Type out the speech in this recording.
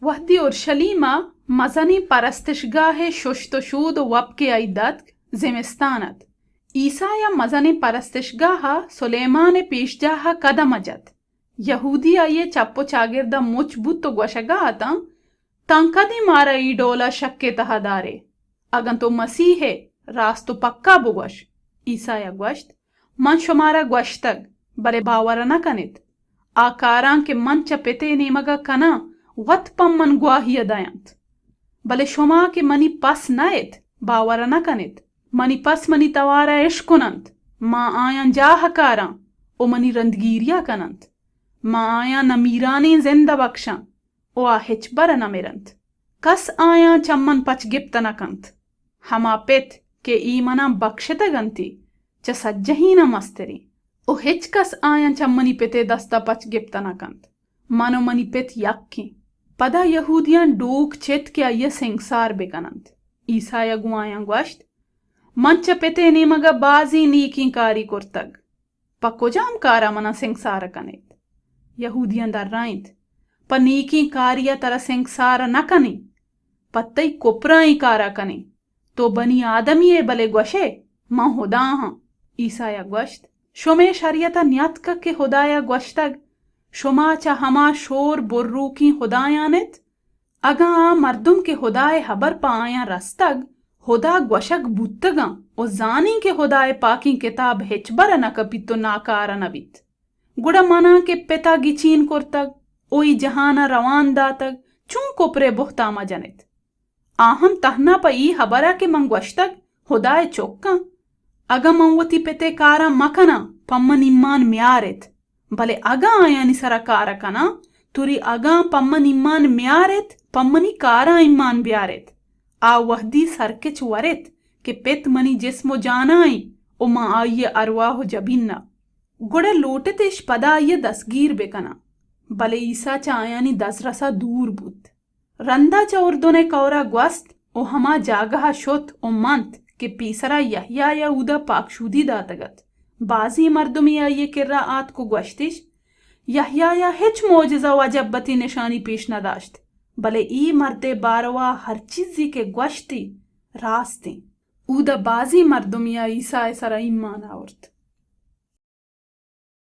وحدی اورشلیما مزنی پرستشگاه ششت و شود و وب کے ایدت زمستانت. عیسایا مزنی پرستشگاه سلیمان پیشجاہ قدم اجت. یہودی آئیے چپو چاگردہ مچ بود تو گوشگا آتا تن کدی مارا ای ڈولا شکے تہا دارے اگن تو مسیح ہے راستو پکا بگوش. عیسایا گوشت من شمارا گوشتگ بلے باور نہ کنت آکاران کے من چپتے نیمگا کنا وط پم من گواہی دایانت بلے شما کے منی پس نائت باور نہ کنت منی پس منی توارا عشق کنند ما آیان جاہ کاران او منی رندگیریا کنند ما آیان نمیرانی زندہ بخشاں او آہچ بر نمیرند کس آیان چمن پچ گپت نکنت ہما پیت کہ ایمنا بخشت گنتی چا سجہینا مستری او ہچ کس آیان چمنی پیتے دستا پچ گپت نکنت منو منی پیت یکی پدا یہودیان ڈوک چت کیا یہ سنگسار بکنند. عیسایا گوایاں گوشت من چا پیتے نیمگا بازی نیکی کاری کرتگ پا کجام کارا منا سنگسار کنید. یہودیان در رائند پا نیکی کاریا ترا سنگسار نکنی پا تی کپرائی کارا کنی تو بنی آدمی بلے گوشے ما خدا ہاں. عیسایا گوشت شمی شریعتا نیت کا کہ خدایا گوشتگ شما چا ہما شور بررو کی خدایانت اگا مردم کے خدای حبر پا آیاں رستگ خدا گوشک بودتگاں او زانی کے خدای پاکی کتاب ہچ برا نکپیت تو ناکارا نبیت گڑا منا کے پتا گچین کرتگ اوئی جہانا روان داتگ چون کپرے بہتاما جنت آہم تہنا پا ای حبرہ کے من گوشتگ خدای چوکاں اگا منوتی پتے کارا مکنا پمن ایمان میارت بلے اگا آیانی سرا کارا کنا توری اگا پمن ایمان میارت پمنی کارا ایمان بیارت آ وحدی سرکچ ورت کہ پیت منی جسم و جانائی او ما آئیے ارواح و جبیننا گوڑا لوٹتش پدا آئیے دستگیر بکنا بلے عیسیٰ چا آیانی دس رسا دور بود. رندہ چا اردونے کورا گوست او ہما جاگہ شت او منت کہ پیسرا یحییٰ یہودا پاکشودی داتگت. بازی مردمی آئیے کرا آت کو گوشتش یحییٰ ہچ معجزہ و عجبتی نشانی پیش نہ داشت بلے ای مرد باروا ہر چیزی کے گوشتی راستی. اودا بازی مردمی عیسیٰ سر ایمان آورد.